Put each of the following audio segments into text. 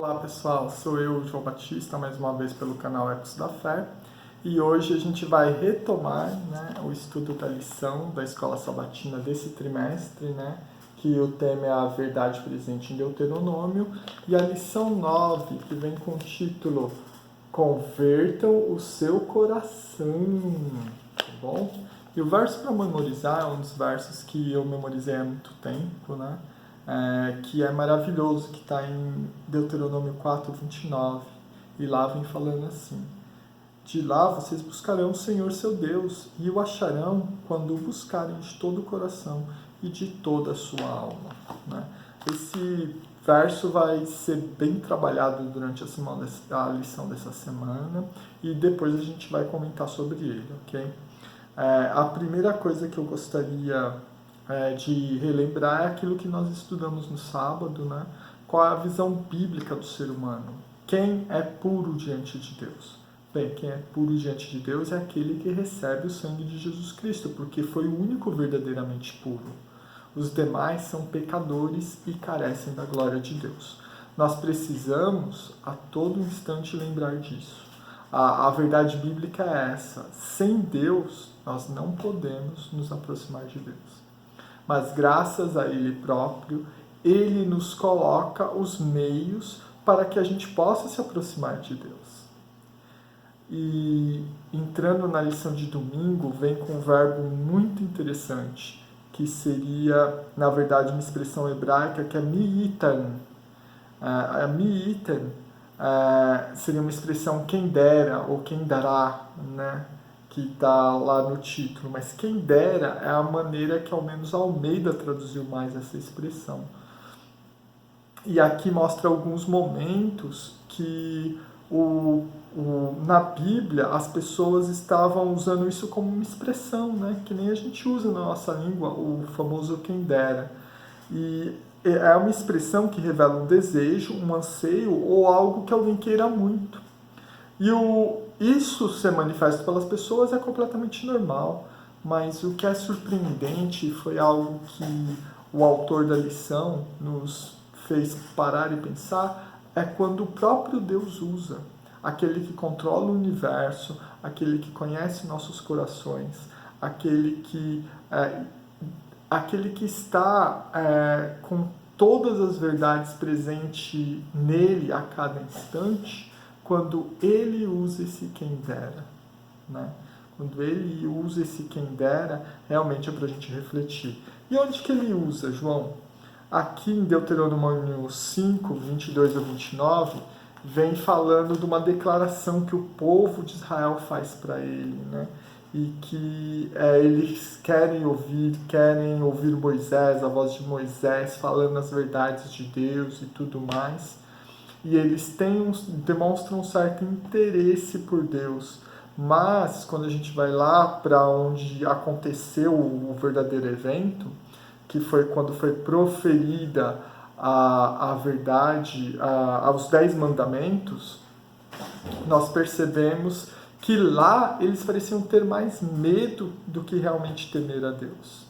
Olá pessoal, sou eu, João Batista, mais uma vez pelo canal Ecos da Fé, e hoje a gente vai retomar, o estudo da lição da Escola Sabatina desse trimestre, que o tema é a verdade presente em Deuteronômio, e a lição 9, que vem com o título Convertam o seu coração, tá bom? E o verso para memorizar é um dos versos que eu memorizei há muito tempo, que é maravilhoso, que está em Deuteronômio 4:29, e lá vem falando assim: de lá vocês buscarão o Senhor seu Deus, e o acharão quando o buscarem de todo o coração e de toda a sua alma. Esse verso vai ser bem trabalhado durante a lição dessa semana, e depois a gente vai comentar sobre ele, ok? A primeira coisa que eu gostaria de relembrar é aquilo que nós estudamos no sábado, qual é a visão bíblica do ser humano. Quem é puro diante de Deus? Bem, quem é puro diante de Deus é aquele que recebe o sangue de Jesus Cristo, porque foi o único verdadeiramente puro. Os demais são pecadores e carecem da glória de Deus. Nós precisamos a todo instante lembrar disso. A verdade bíblica é essa: sem Deus, nós não podemos nos aproximar de Deus. Mas graças a Ele próprio, Ele nos coloca os meios para que a gente possa se aproximar de Deus. E entrando na lição de domingo, vem com um verbo muito interessante, que seria, na verdade, uma expressão hebraica que é mi'itan. A mi'itan seria uma expressão quem dera ou quem dará, que está lá no título, mas quem dera é a maneira que ao menos Almeida traduziu mais essa expressão. E aqui mostra alguns momentos que na Bíblia as pessoas estavam usando isso como uma expressão, que nem a gente usa na nossa língua, o famoso quem dera. E é uma expressão que revela um desejo, um anseio ou algo que alguém queira muito. E isso ser manifesto pelas pessoas é completamente normal, mas o que é surpreendente foi algo que o autor da lição nos fez parar e pensar, é quando o próprio Deus usa, aquele que controla o universo, aquele que conhece nossos corações, aquele que está com todas as verdades presentes nele a cada instante, quando ele usa esse quem dera. Quando ele usa esse quem dera, realmente é para a gente refletir. E onde que ele usa, João? Aqui em Deuteronômio 5, 22 a 29, vem falando de uma declaração que o povo de Israel faz para ele, e que eles querem ouvir Moisés, a voz de Moisés, falando as verdades de Deus e tudo mais. E eles demonstram um certo interesse por Deus. Mas, quando a gente vai lá para onde aconteceu o verdadeiro evento, que foi quando foi proferida a verdade, aos 10 mandamentos, nós percebemos que lá eles pareciam ter mais medo do que realmente temer a Deus.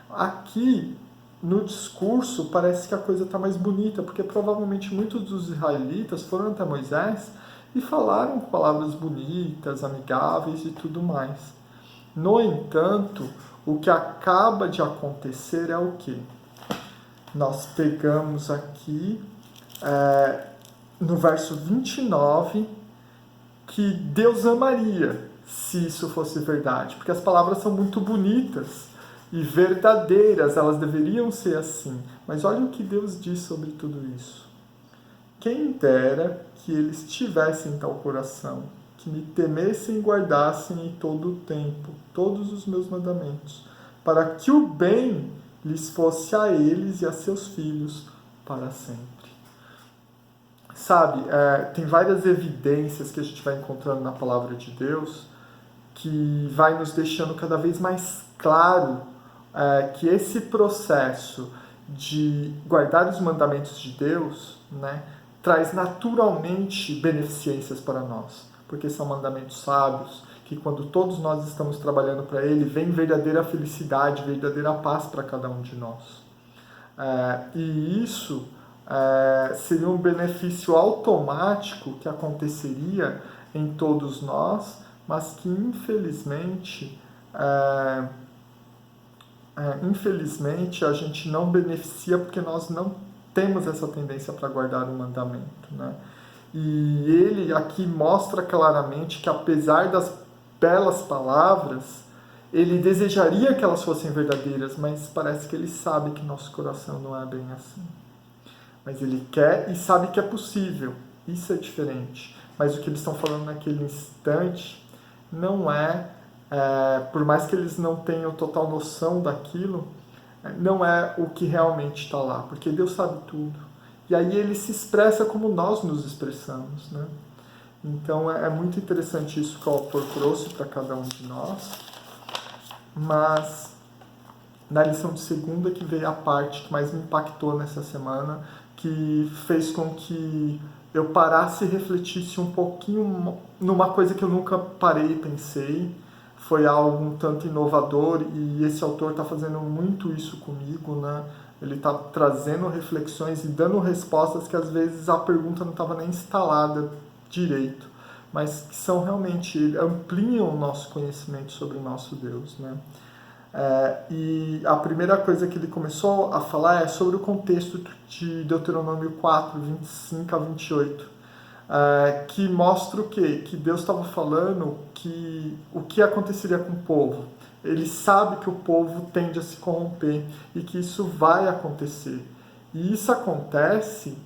Aqui, no discurso, parece que a coisa está mais bonita, porque provavelmente muitos dos israelitas foram até Moisés e falaram palavras bonitas, amigáveis e tudo mais. No entanto, o que acaba de acontecer é o quê? Nós pegamos aqui, no verso 29, que Deus amaria se isso fosse verdade, porque as palavras são muito bonitas e verdadeiras, elas deveriam ser assim. Mas olha o que Deus diz sobre tudo isso. Quem dera que eles tivessem tal coração, que me temessem e guardassem em todo o tempo todos os meus mandamentos, para que o bem lhes fosse a eles e a seus filhos para sempre. Sabe, tem várias evidências que a gente vai encontrando na palavra de Deus que vai nos deixando cada vez mais claro que esse processo de guardar os mandamentos de Deus, traz naturalmente beneficências para nós, porque são mandamentos sábios, que quando todos nós estamos trabalhando para Ele, vem verdadeira felicidade, verdadeira paz para cada um de nós. E isso seria um benefício automático que aconteceria em todos nós, mas que infelizmente a gente não beneficia porque nós não temos essa tendência para guardar o mandamento, né? E ele aqui mostra claramente que, apesar das belas palavras, ele desejaria que elas fossem verdadeiras, mas parece que ele sabe que nosso coração não é bem assim. Mas ele quer e sabe que é possível. Isso é diferente. Mas o que eles estão falando naquele instante não por mais que eles não tenham total noção daquilo, não é o que realmente está lá, porque Deus sabe tudo. E aí ele se expressa como nós nos expressamos, né? Então é muito interessante isso que o autor trouxe para cada um de nós. Mas na lição de segunda que veio a parte que mais me impactou nessa semana, que fez com que eu parasse e refletisse um pouquinho numa coisa que eu nunca parei e pensei. Foi algo um tanto inovador e esse autor está fazendo muito isso comigo, né? Ele está trazendo reflexões e dando respostas que às vezes a pergunta não estava nem instalada direito, mas que são realmente, ampliam o nosso conhecimento sobre o nosso Deus, né? E a primeira coisa que ele começou a falar é sobre o contexto de Deuteronômio 4, 25 a 28, que mostra o quê? Que Deus estava falando o que aconteceria com o povo. Ele sabe que o povo tende a se corromper e que isso vai acontecer. E isso acontece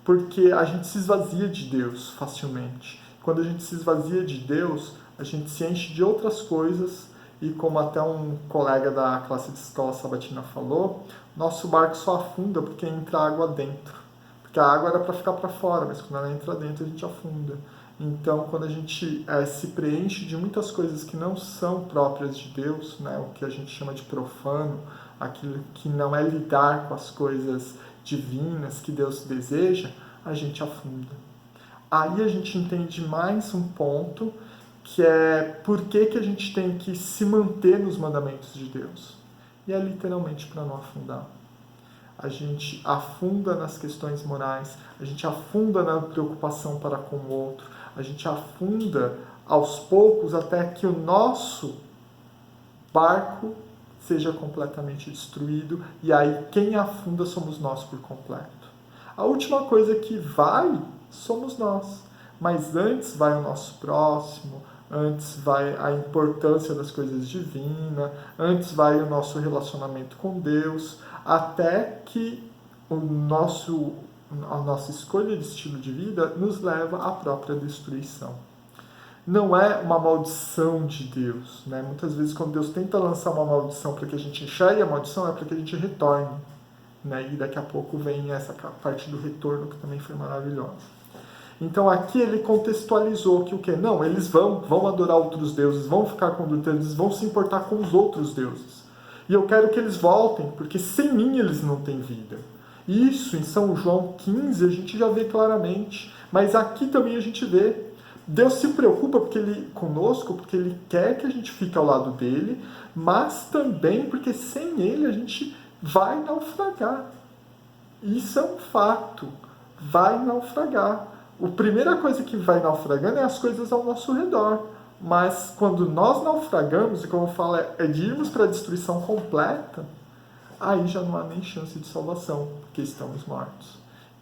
porque a gente se esvazia de Deus facilmente. Quando a gente se esvazia de Deus, a gente se enche de outras coisas e, como até um colega da classe de escola sabatina falou, nosso barco só afunda porque entra água dentro. Porque a água era para ficar para fora, mas quando ela entra dentro a gente afunda. Então, quando a gente se preenche de muitas coisas que não são próprias de Deus, né, o que a gente chama de profano, aquilo que não é lidar com as coisas divinas que Deus deseja, a gente afunda. Aí a gente entende mais um ponto, que é por que a gente tem que se manter nos mandamentos de Deus. E é literalmente para não afundar. A gente afunda nas questões morais, a gente afunda na preocupação para com o outro, a gente afunda aos poucos até que o nosso barco seja completamente destruído, e aí quem afunda somos nós por completo. A última coisa que vai somos nós, mas antes vai o nosso próximo, antes vai a importância das coisas divinas, antes vai o nosso relacionamento com Deus, até que a nossa escolha de estilo de vida nos leva à própria destruição. Não é uma maldição de Deus, né? Muitas vezes quando Deus tenta lançar uma maldição para que a gente enxergue a maldição, é para que a gente retorne, né? E daqui a pouco vem essa parte do retorno que também foi maravilhosa. Então aqui ele contextualizou que o quê? Não, eles vão adorar outros deuses, vão ficar com outros deuses, vão se importar com os outros deuses. E eu quero que eles voltem, porque sem mim eles não têm vida. Isso em São João 15 a gente já vê claramente, mas aqui também a gente vê. Deus se preocupa conosco, porque Ele quer que a gente fique ao lado dele, mas também porque sem Ele a gente vai naufragar. Isso é um fato, vai naufragar. A primeira coisa que vai naufragando é as coisas ao nosso redor. Mas quando nós naufragamos, e como eu falo, é de irmos para a destruição completa, aí já não há nem chance de salvação, porque estamos mortos.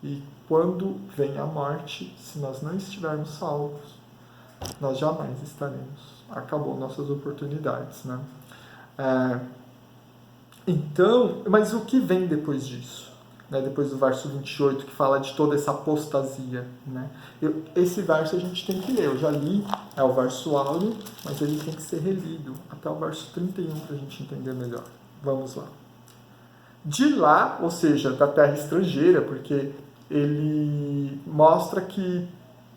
E quando vem a morte, se nós não estivermos salvos, nós jamais estaremos. Acabou nossas oportunidades, né? Então, mas o que vem depois disso? Né, depois do verso 28, que fala de toda essa apostasia. Né? Esse verso a gente tem que ler. Eu já li, é o verso áureo, mas ele tem que ser relido até o verso 31 para a gente entender melhor. Vamos lá. De lá, ou seja, da terra estrangeira, porque ele mostra que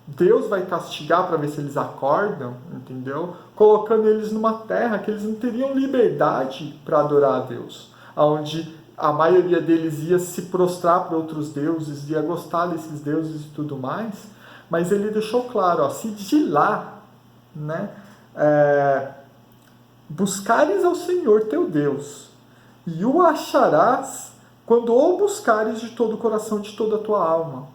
Deus vai castigar para ver se eles acordam, entendeu? Colocando eles numa terra que eles não teriam liberdade para adorar a Deus, onde a maioria deles ia se prostrar para outros deuses, ia gostar desses deuses e tudo mais, mas ele deixou claro, ó, se de lá, né, buscares ao Senhor teu Deus, e o acharás, quando o buscares de todo o coração, de toda a tua alma.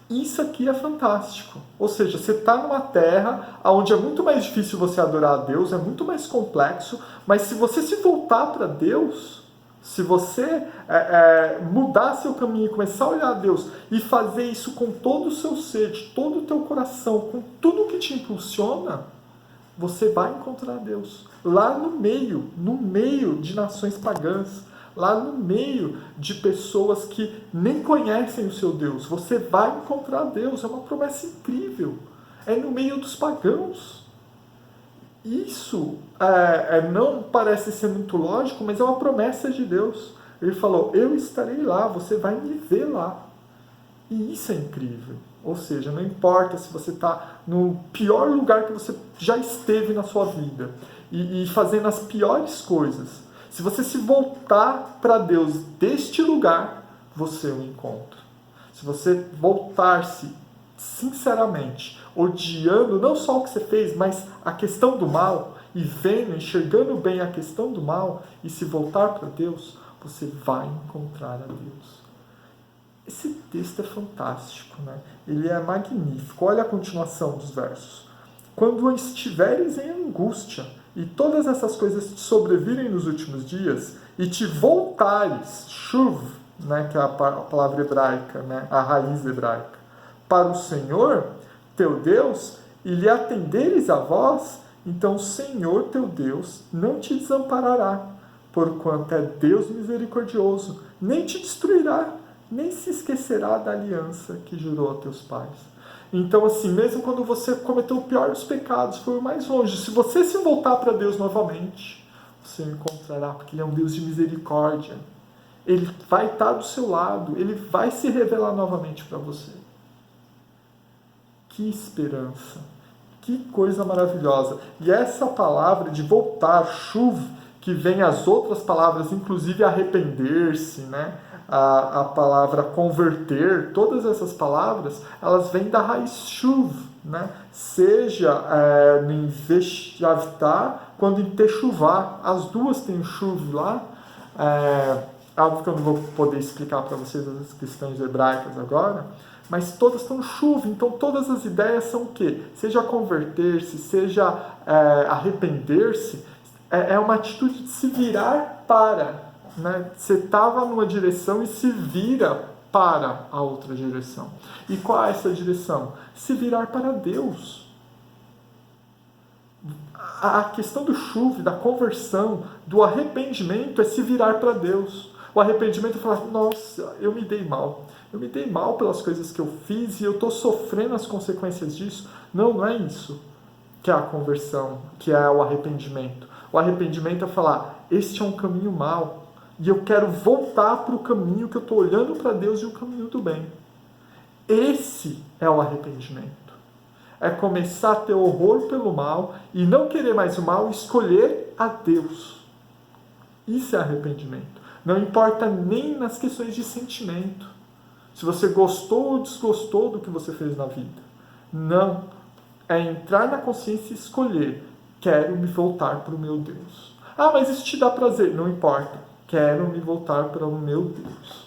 Isso aqui é fantástico. Ou seja, você está numa terra onde é muito mais difícil você adorar a Deus, é muito mais complexo, mas se você se voltar para Deus, se você mudar seu caminho e começar a olhar a Deus e fazer isso com todo o seu ser, de todo o teu coração, com tudo que te impulsiona, você vai encontrar Deus. Lá no meio de nações pagãs, lá no meio de pessoas que nem conhecem o seu Deus, você vai encontrar Deus. É uma promessa incrível. É no meio dos pagãos. Isso não parece ser muito lógico, mas é uma promessa de Deus. Ele falou, eu estarei lá, você vai me ver lá. E isso é incrível. Ou seja, não importa se você está no pior lugar que você já esteve na sua vida e fazendo as piores coisas. Se você se voltar para Deus deste lugar, você o encontra. Se você voltar-se sinceramente, odiando não só o que você fez, mas a questão do mal, e vendo, enxergando bem a questão do mal, e se voltar para Deus, você vai encontrar a Deus. Esse texto é fantástico, né? Ele é magnífico. Olha a continuação dos versos. Quando estiveres em angústia, e todas essas coisas te sobrevirem nos últimos dias, e te voltares, shuv, né, que é a palavra hebraica, né, a raiz hebraica, para o Senhor, teu Deus, e lhe atenderes a voz, então o Senhor, teu Deus, não te desamparará, porquanto é Deus misericordioso, nem te destruirá, nem se esquecerá da aliança que jurou a teus pais. Então, assim, mesmo quando você cometeu o pior dos pecados, foi o mais longe, se você se voltar para Deus novamente, você o encontrará, porque Ele é um Deus de misericórdia. Ele vai estar do seu lado, Ele vai se revelar novamente para você. Que esperança! Que coisa maravilhosa! E essa palavra de voltar, chuv, que vem as outras palavras, inclusive arrepender-se, né? A palavra converter, todas essas palavras, elas vêm da raiz shuv, né? Seja em veshavtar, quando em techuvá, as duas têm shuv lá. Algo que eu não vou poder explicar para vocês as questões hebraicas agora, mas todas estão chuva, então todas as ideias são o quê? Seja converter-se, seja arrepender-se, é uma atitude de se virar para, né? Você estava numa direção e se vira para a outra direção. E qual é essa direção? Se virar para Deus. A questão do chuva, da conversão, do arrependimento é se virar para Deus. O arrependimento é falar, nossa, eu me dei mal. Eu me dei mal pelas coisas que eu fiz e eu estou sofrendo as consequências disso. Não, não é isso que é a conversão, que é o arrependimento. O arrependimento é falar, este é um caminho mau e eu quero voltar para o caminho que eu estou olhando para Deus e o caminho do bem. Esse é o arrependimento. É começar a ter horror pelo mal e não querer mais o mal, escolher a Deus. Isso é arrependimento. Não importa nem nas questões de sentimento. Se você gostou ou desgostou do que você fez na vida. Não. É entrar na consciência e escolher. Quero me voltar para o meu Deus. Ah, mas isso te dá prazer. Não importa. Quero me voltar para o meu Deus.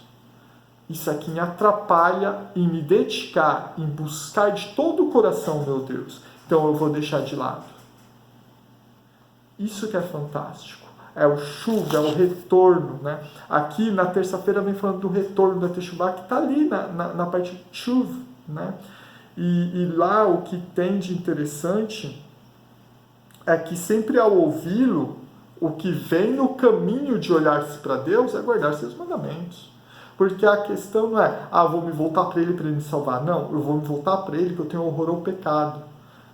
Isso aqui me atrapalha em me dedicar, em buscar de todo o coração meu Deus. Então eu vou deixar de lado. Isso que é fantástico. É o chuva, é o retorno, né? Aqui na terça-feira vem falando do retorno da Teshuvah, que está ali na parte de chuva, né? E lá o que tem de interessante é que sempre ao ouvi-lo, o que vem no caminho de olhar-se para Deus é guardar seus mandamentos. Porque a questão não é, vou me voltar para Ele me salvar. Não, eu vou me voltar para Ele porque eu tenho horror ao pecado.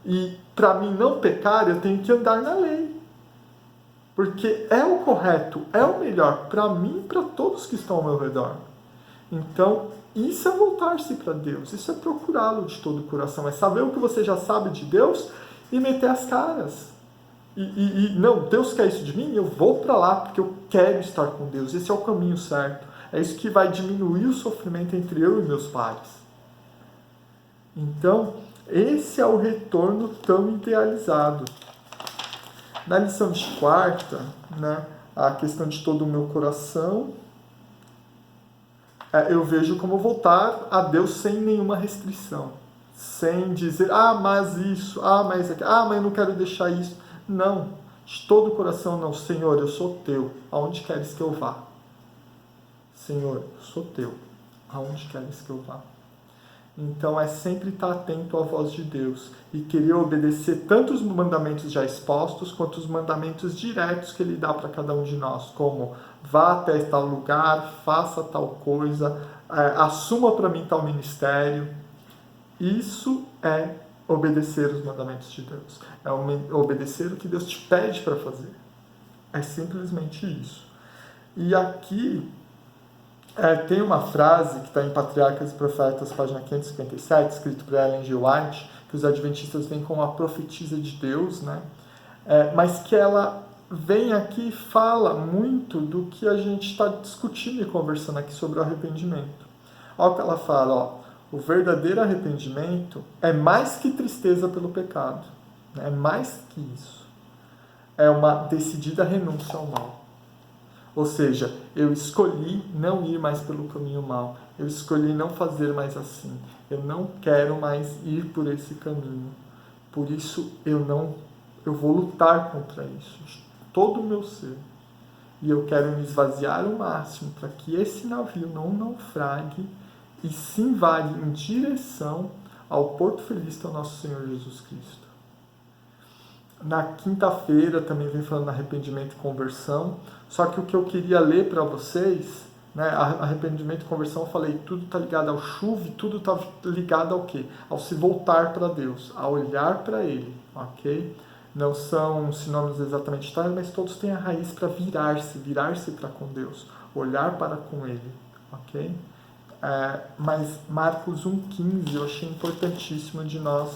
E para mim não pecar, eu tenho que andar na lei. Porque é o correto, é o melhor para mim e para todos que estão ao meu redor. Então, isso é voltar-se para Deus, isso é procurá-lo de todo o coração, é saber o que você já sabe de Deus e meter as caras. Não, Deus quer isso de mim, eu vou para lá porque eu quero estar com Deus, esse é o caminho certo. É isso que vai diminuir o sofrimento entre eu e meus pares. Então, esse é o retorno tão idealizado. Na lição de quarta, né, a questão de todo o meu coração, eu vejo como voltar a Deus sem nenhuma restrição. Sem dizer, mas isso, mas aquilo, mas eu não quero deixar isso. Não, de todo o coração não. Senhor, eu sou teu, aonde queres que eu vá? Senhor, eu sou teu, aonde queres que eu vá? Então é sempre estar atento à voz de Deus e querer obedecer tanto os mandamentos já expostos quanto os mandamentos diretos que Ele dá para cada um de nós, como vá até tal lugar, faça tal coisa, assuma para mim tal ministério. Isso é obedecer os mandamentos de Deus, é obedecer o que Deus te pede para fazer. É simplesmente isso. E aqui tem uma frase que está em Patriarcas e Profetas, página 557, escrito por Ellen G. White, que os adventistas veem como a profetisa de Deus, né? Mas que ela vem aqui e fala muito do que a gente está discutindo e conversando aqui sobre o arrependimento. Olha o que ela fala, o verdadeiro arrependimento é mais que tristeza pelo pecado, né? É mais que isso. É uma decidida renúncia ao mal. Ou seja, eu escolhi não ir mais pelo caminho mau. Eu escolhi não fazer mais assim. Eu não quero mais ir por esse caminho. Por isso eu vou lutar contra isso, de todo o meu ser. E eu quero me esvaziar o máximo para que esse navio não naufrague e se invade em direção ao Porto Feliz, que é o nosso Senhor Jesus Cristo. Na quinta-feira também vem falando arrependimento e conversão, só que o que eu queria ler para vocês, né, arrependimento e conversão, eu falei, tudo está ligado ao chuva, tudo está ligado ao quê? Ao se voltar para Deus, a olhar para Ele, ok? Não são sinônimos exatamente tais, mas todos têm a raiz para virar-se para com Deus, olhar para com Ele, ok? Mas Marcos 1,15 eu achei importantíssimo de nós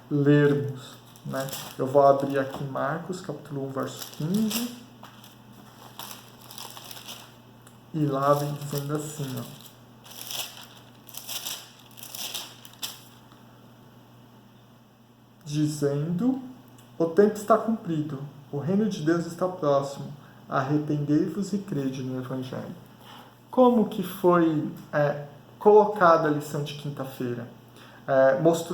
lermos. Né? Eu vou abrir aqui Marcos, capítulo 1, verso 15. E lá vem dizendo assim, dizendo, o tempo está cumprido, o reino de Deus está próximo, arrependei-vos e crede no Evangelho. Como que foi colocada a lição de quinta-feira?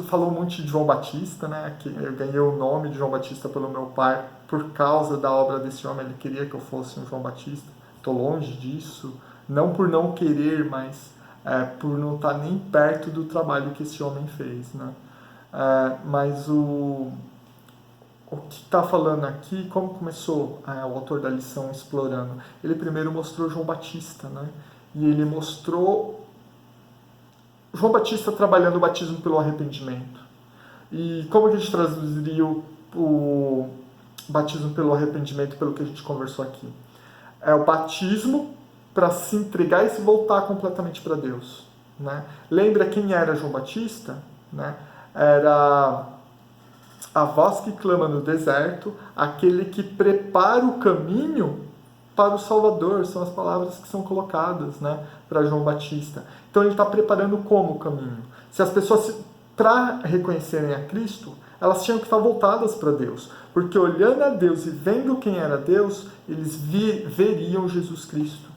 Falou muito de João Batista, né? Que eu ganhei o nome de João Batista pelo meu pai por causa da obra desse homem. Ele queria que eu fosse um João Batista. Estou longe disso, não por não querer, mas por não estar nem perto do trabalho que esse homem fez, né? Mas o que está falando aqui, como começou o autor da lição explorando? Ele primeiro mostrou João Batista, né? E ele mostrou João Batista trabalhando o batismo pelo arrependimento. E como que a gente traduziria o batismo pelo arrependimento, pelo que a gente conversou aqui? É o batismo para se entregar e se voltar completamente para Deus. Né? Lembra quem era João Batista? Né? Era a voz que clama no deserto, aquele que prepara o caminho para o Salvador, são as palavras que são colocadas, né, para João Batista. Então ele está preparando como o caminho? Se as pessoas, para reconhecerem a Cristo, elas tinham que estar voltadas para Deus, porque olhando a Deus e vendo quem era Deus, eles veriam Jesus Cristo.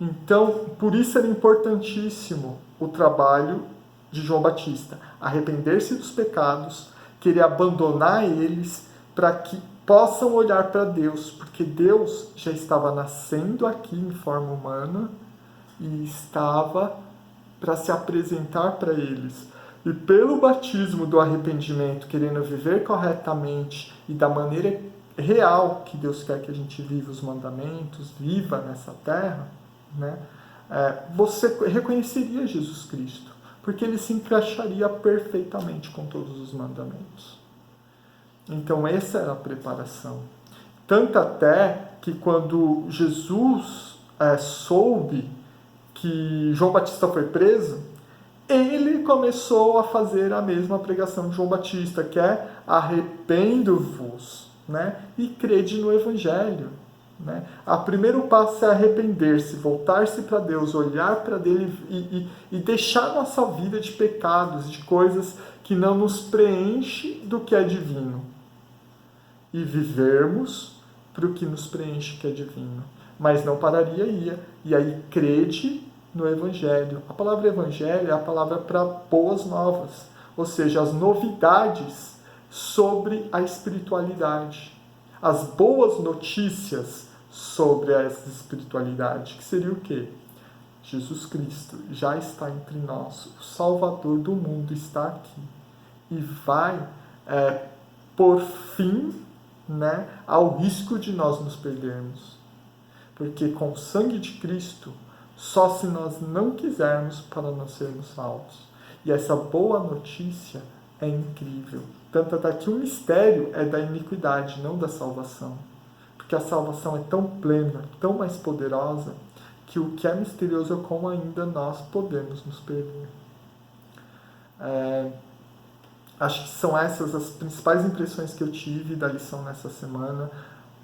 Então, por isso era importantíssimo o trabalho de João Batista, arrepender-se dos pecados, querer abandonar eles para que possam olhar para Deus, porque Deus já estava nascendo aqui em forma humana e estava para se apresentar para eles. E pelo batismo do arrependimento, querendo viver corretamente e da maneira real que Deus quer que a gente viva os mandamentos, viva nessa terra, né? Você reconheceria Jesus Cristo, porque ele se encaixaria perfeitamente com todos os mandamentos. Então essa era a preparação. Tanto até que quando Jesus soube que João Batista foi preso, ele começou a fazer a mesma pregação de João Batista, que é arrependo-vos, né? E crede no Evangelho. Né? O primeiro passo é arrepender-se, voltar-se para Deus, olhar para Ele e deixar nossa vida de pecados, de coisas que não nos preenche do que é divino. E vivermos para o que nos preenche, que é divino. Mas não pararia aí. E aí crede no Evangelho. A palavra Evangelho é a palavra para boas novas, ou seja, as novidades sobre a espiritualidade, as boas notícias sobre essa espiritualidade, que seria o quê? Jesus Cristo já está entre nós, o Salvador do mundo está aqui e vai por fim, né, ao risco de nós nos perdermos. Porque com o sangue de Cristo, só se nós não quisermos para não sermos salvos. E essa boa notícia é incrível. Tanto é que o mistério é da iniquidade, não da salvação. Porque a salvação é tão plena, tão mais poderosa, que o que é misterioso é como ainda nós podemos nos perder. Acho que são essas as principais impressões que eu tive da lição nessa semana.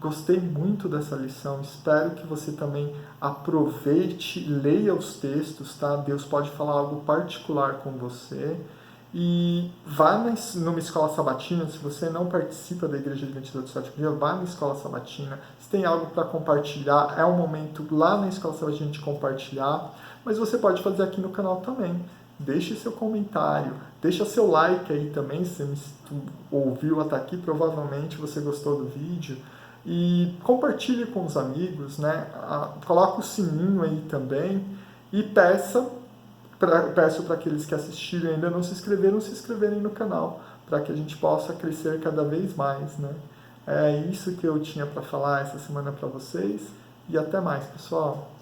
Gostei muito dessa lição, espero que você também aproveite, leia os textos, tá? Deus pode falar algo particular com você. E vá numa escola sabatina, se você não participa da Igreja Adventista do Sétimo Dia, vá na escola sabatina. Se tem algo para compartilhar, é o momento lá na escola sabatina de compartilhar, mas você pode fazer aqui no canal também. Deixe seu comentário, deixa seu like aí também, se você ouviu até aqui, provavelmente você gostou do vídeo. E compartilhe com os amigos, né? Coloque o sininho aí também e peço para aqueles que assistiram e ainda não se inscreveram, se inscreverem no canal, para que a gente possa crescer cada vez mais, né? É isso que eu tinha para falar essa semana para vocês e até mais, pessoal!